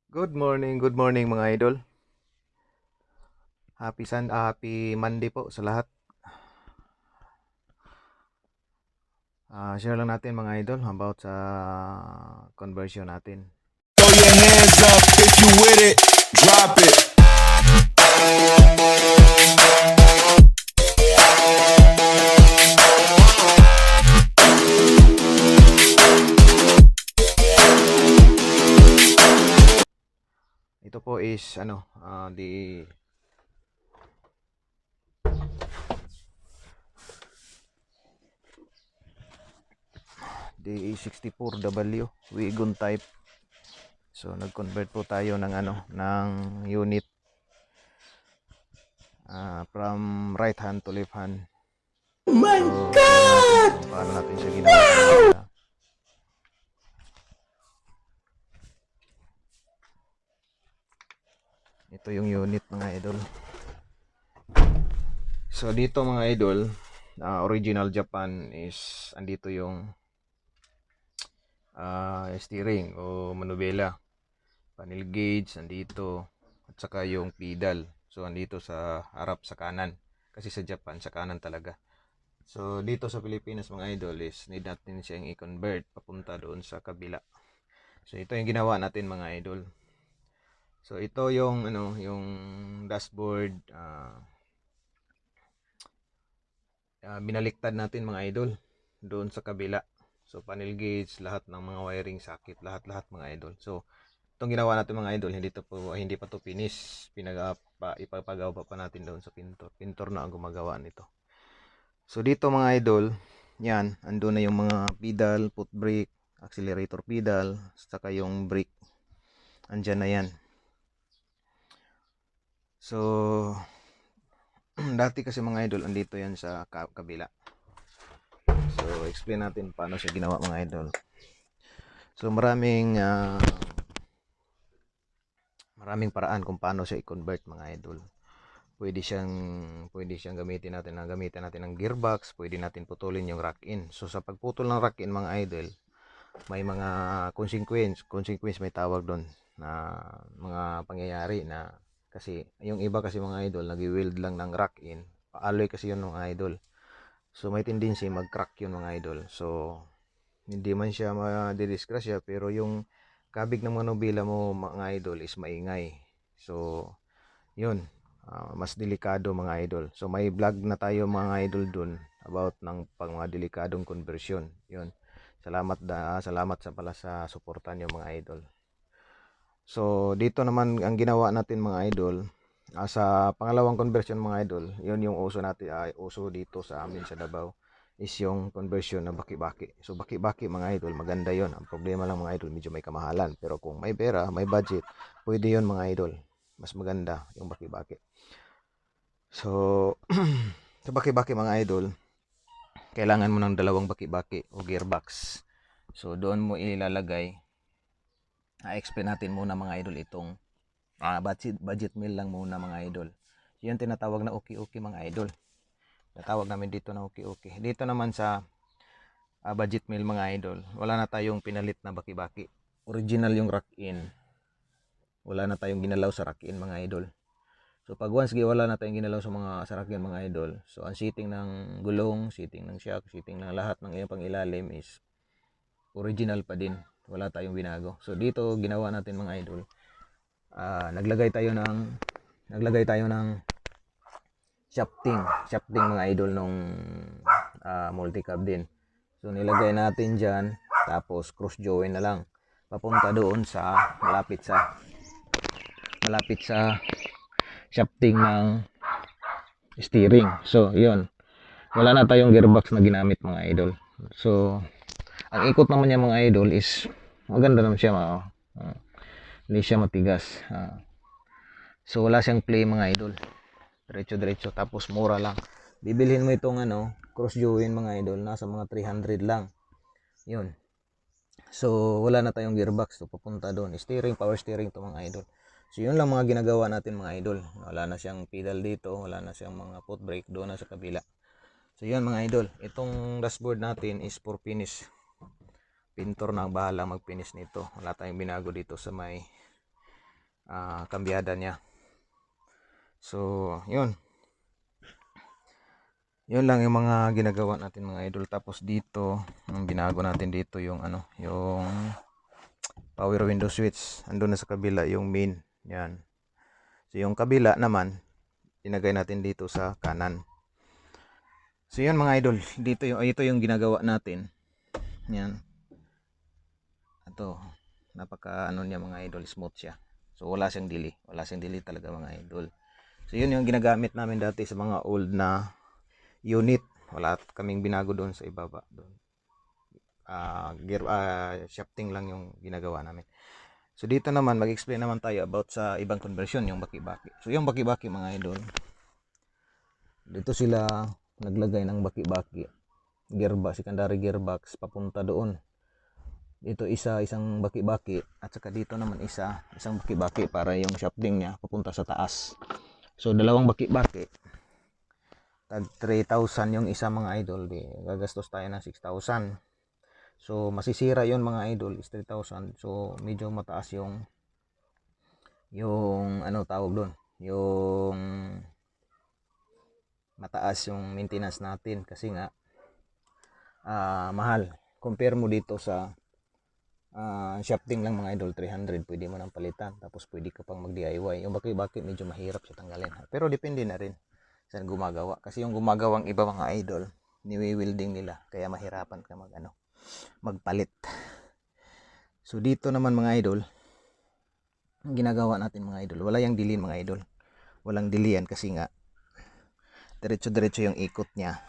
Good morning mga idol. Happy Monday po sa lahat. Share lang natin mga idol about sa conversion natin. Throw your hands up if you with it. Drop it. Ito po is the 64W Wigon type. So nag-convert po tayo ng unit from right hand to left hand. Oh my God! Paano natin siya ginawa? Ito yung unit mga idol. So dito mga idol, original Japan is andito yung steering o manubela, panel gauge andito, at saka yung pedal. So andito sa harap sa kanan, kasi sa Japan sa kanan talaga. So dito sa Pilipinas mga idol is need natin siyang i-convert papunta doon sa kabila. So ito yung ginawa natin mga idol. So ito yung yung dashboard, binaliktad natin mga idol doon sa kabila. So panel gauge, lahat ng mga wiring socket, lahat mga idol. So itong ginawa natin mga idol, hindi pa to finish. Ipapagawa pa natin doon sa pintor. Pintor na ang gumagawa nito. So dito mga idol, yan, ando na yung mga pedal, foot brake, accelerator pedal, saka yung brake. Andyan na yan. So dati kasi mga idol, andito yan sa kabila. So explain natin paano siya ginawa mga idol. So maraming paraan kung paano siya i-convert mga idol. Pwede siyang gamitin natin ng gearbox, pwede natin putulin yung rack in. So sa pagputol ng rack in mga idol, may mga consequence may tawag doon na mga pangyayari na, kasi yung iba kasi mga idol nag-weld lang ng rack in, alloy kasi yun mga idol. So may tendency mag-crack yun mga idol. So hindi man siya ma-disgrasya, pero yung kabig ng manubila mo mga idol is maingay. So yun, mas delikado mga idol. So may vlog na tayo mga idol dun about ng mga delikadong conversion. Yun. Salamat sa pala sa suporta niyo mga idol. So dito naman ang ginawa natin mga idol, sa pangalawang conversion mga idol, yun yung uso natin, uso dito sa amin sa Davao is yung conversion na baki-baki. So baki-baki mga idol, maganda yon. Ang problema lang mga idol, medyo may kamahalan. Pero kung may pera, may budget, pwede yon mga idol. Mas maganda yung baki-baki. So sa baki-baki mga idol, kailangan mo ng dalawang baki-baki o gearbox. So doon mo ilalagay, explain natin muna mga idol itong budget meal lang muna mga idol. Yan tinatawag na uki-uki mga idol. Natawag namin dito na uki-uki. Dito naman sa budget meal mga idol, wala na tayong pinalit na baki-baki. Original yung rack in. Wala na tayong ginalaw sa rack in mga idol. So pag once wala na tayong ginalaw sa mga rack in mga idol, so ang seating ng gulong, seating ng shock, seating ng lahat ng iyong pangilalim is original pa din. Wala tayong binago. So dito ginawa natin mga idol, naglagay tayo ng shafting mga idol nung multi-cab din. So nilagay natin dyan, tapos cross join na lang papunta doon sa malapit sa shafting ng steering. So yun, wala na tayong gearbox na ginamit mga idol. So ang ikot naman niya mga idol is maganda naman siya, hindi siya matigas. So wala siyang play mga idol, diretso tapos mura lang. Bibilhin mo itong cross join mga idol, nasa mga 300 lang yun. So wala na tayong gearbox, so papunta doon power steering to mga idol. So yun lang mga ginagawa natin mga idol. Wala na siyang pedal dito, wala na siyang mga foot brake doon na sa kabila. So yun mga idol, itong dashboard natin is for finish. Pintor na ang bahala mag-finish nito. Wala tayong binago dito sa may kambyada niya. So yun lang yung mga ginagawa natin mga idol. Tapos dito ang binago natin dito yung yung power window switch. Andun na sa kabila yung main. Yan. So yung kabila naman inagay natin dito sa kanan. So yun mga idol, ito yung ginagawa natin. Yan. Ito, napaka niya mga idol, smooth siya. So wala siyang dili talaga mga idol. So yun yung ginagamit namin dati sa mga old na unit. Wala kaming binago doon sa ibaba doon. Shafting lang yung ginagawa namin. So dito naman mag-explain naman tayo about sa ibang conversion, yung baki-baki. So yung baki-baki mga idol, dito sila naglagay ng baki-baki gearbox, secondary gearbox papunta doon. Dito isang baki-baki at saka dito naman isang baki-baki para yung shafting niya papunta sa taas. So dalawang baki-baki, tag 3,000 yung isa mga idol, gagastos tayo ng 6,000. So masisira yon mga idol is 3,000. So medyo mataas yung tawag doon, yung mataas yung maintenance natin kasi nga mahal. Compare mo dito sa shafting lang mga idol, 300 pwede mo nang palitan, tapos pwede ka pang mag DIY. Yung baki-baki medyo mahirap siya tanggalin, pero depende na rin sa gumagawa, kasi yung gumagawang iba mga idol niwi-welding nila, kaya mahirapan ka magpalit. So dito naman mga idol, ang ginagawa natin mga idol, wala yang dilin mga idol, walang dilian kasi nga diretso yung ikot niya,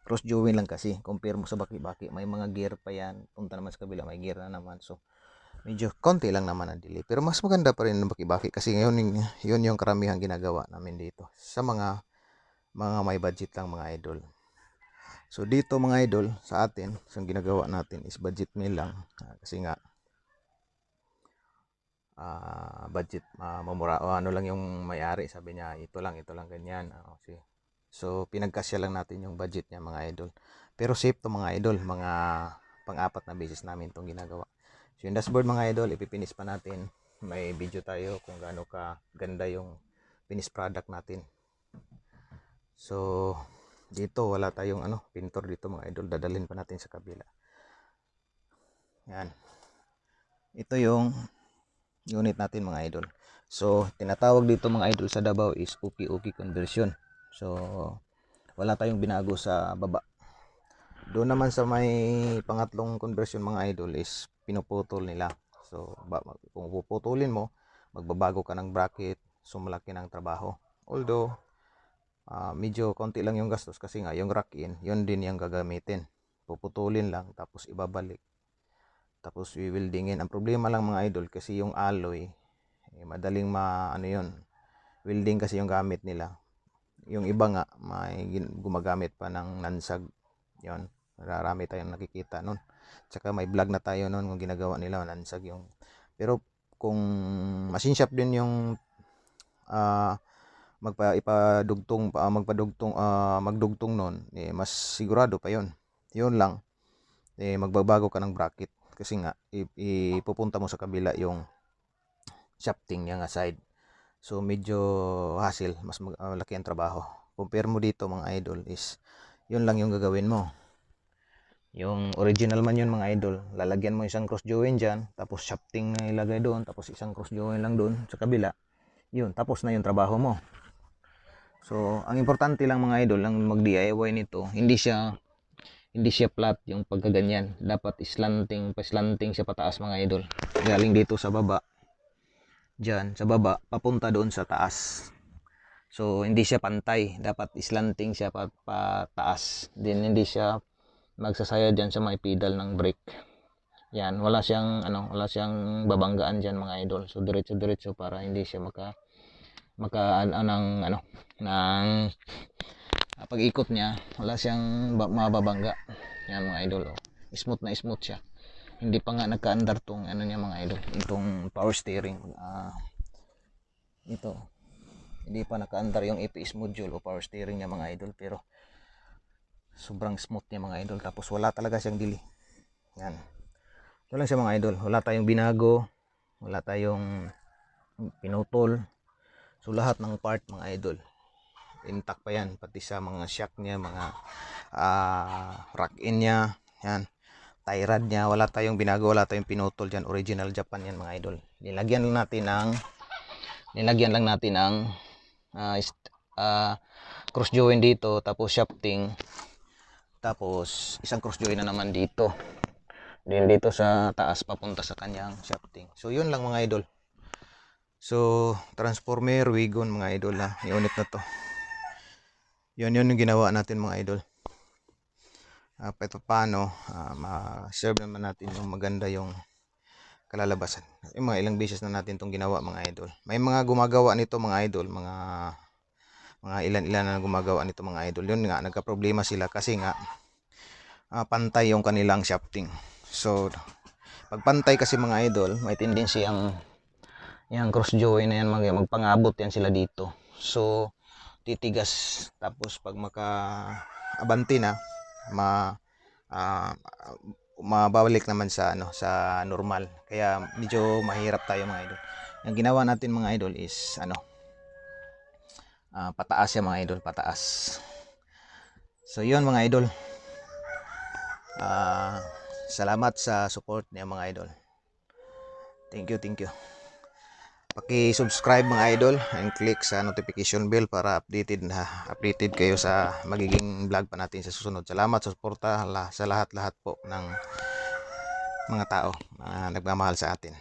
cross join lang kasi. Compare mo sa baki-baki, may mga gear pa yan, punta naman sa kabila may gear na naman, so medyo konti lang naman ang delay, pero mas maganda pa rin ng baki-baki kasi ngayon yun yung karamihan ginagawa namin dito sa mga may budget lang mga idol. So dito mga idol sa atin, so ginagawa natin is budget meal lang, kasi nga budget, mamura o lang yung may-ari, sabi niya ito lang ganyan. Okay. So pinagkasya lang natin yung budget niya mga idol, pero safe to mga idol, mga pang-apat na beses namin itong ginagawa. So yung dashboard mga idol, ipipinis pa natin, may video tayo kung gaano ka ganda yung finished product natin. So dito wala tayong pintor dito mga idol, dadalhin pa natin sa kabila. Yan, ito yung unit natin mga idol. So tinatawag dito mga idol sa Davao is uki-uki conversion. So wala tayong binago sa baba. Doon naman sa may pangatlong conversion mga idol is pinuputol nila. So kung puputulin mo, magbabago ka ng bracket, so malaki ng trabaho. Although medyo konti lang yung gastos kasi nga yung rack-in, yun din yung gagamitin. Puputulin lang tapos ibabalik, tapos i-weldingin. Ang problema lang mga idol kasi yung alloy, madaling yun, welding kasi yung gamit nila. Yung iba nga may gumagamit pa ng nansag, yun, marami tayong nakikita nun. Tsaka may vlog na tayo nun kung ginagawa nila nansag yung, pero kung machine shop din yung magdugtong nun, mas sigurado pa yun. Yun lang, magbabago ka ng bracket kasi nga ipupunta mo sa kabila yung shafting niya nga side. So medyo hassle, mas malaki ang trabaho. Compare mo dito mga idol is yun lang yung gagawin mo. Yung original man yun mga idol, lalagyan mo isang cross join dyan, tapos shafting na ilagay doon, tapos isang cross join lang doon sa kabila, yun, tapos na yung trabaho mo. So ang importante lang mga idol, ang mag DIY nito, hindi siya flat yung pagkaganyan, dapat slanting siya pataas mga idol, galing dito sa baba, dyan sa baba papunta doon sa taas. So hindi siya pantay, dapat slanting siya pataas, din hindi siya magsasaya dyan sa may pedal ng brake. Yan, wala siyang babanggaan dyan mga idol. So diretso para hindi siya ng pag-ikot niya, wala siyang mababangga. Yan mga idol, smooth na smooth siya. Hindi pa nga nagka-andar tong niya mga idol, itong power steering. Ito, hindi pa naka-andar yung EPS module o power steering niya mga idol, pero sobrang smooth niya mga idol. Tapos wala talaga siyang dili. Yan, ito lang siya mga idol, wala tayong binago, wala tayong pinutol. So lahat ng part mga idol intact pa yan, pati sa mga shock niya, mga rack in niya, yan, tie rod niya, wala tayong binago, wala tayong pinutol dyan, original Japan yan mga idol. Nilagyan lang natin ng cross joint dito, tapos shafting, tapos isang cross joint na naman dito, din dito sa taas papunta sa kanyang shafting. So yun lang mga idol. So transformer Wigon mga idol, ha, unit na to. Yun yung ginawa natin mga idol. Paano ma-serve naman natin yung maganda yung kalalabasan. Yung mga ilang beses na natin itong ginawa mga idol. May mga gumagawa nito mga idol, mga ilan-ilan na gumagawa nito mga idol. Yun nga, nagka-problema sila kasi nga pantay yung kanilang shafting. So pag pantay kasi mga idol, may tendency ang cross joint na yan magpangabot yan sila dito. So titigas, tapos pag maka-abanti na mababalik naman sa sa normal. Kaya medyo mahirap tayo mga idol. Yung ginawa natin mga idol is pataas yan mga idol, pataas. So yun mga idol. Salamat sa support niya mga idol. Thank you. Paki-subscribe mga idol and click sa notification bell para updated kayo sa magiging vlog pa natin sa susunod. Salamat sa suporta sa lahat-lahat po ng mga tao na nagmamahal sa atin.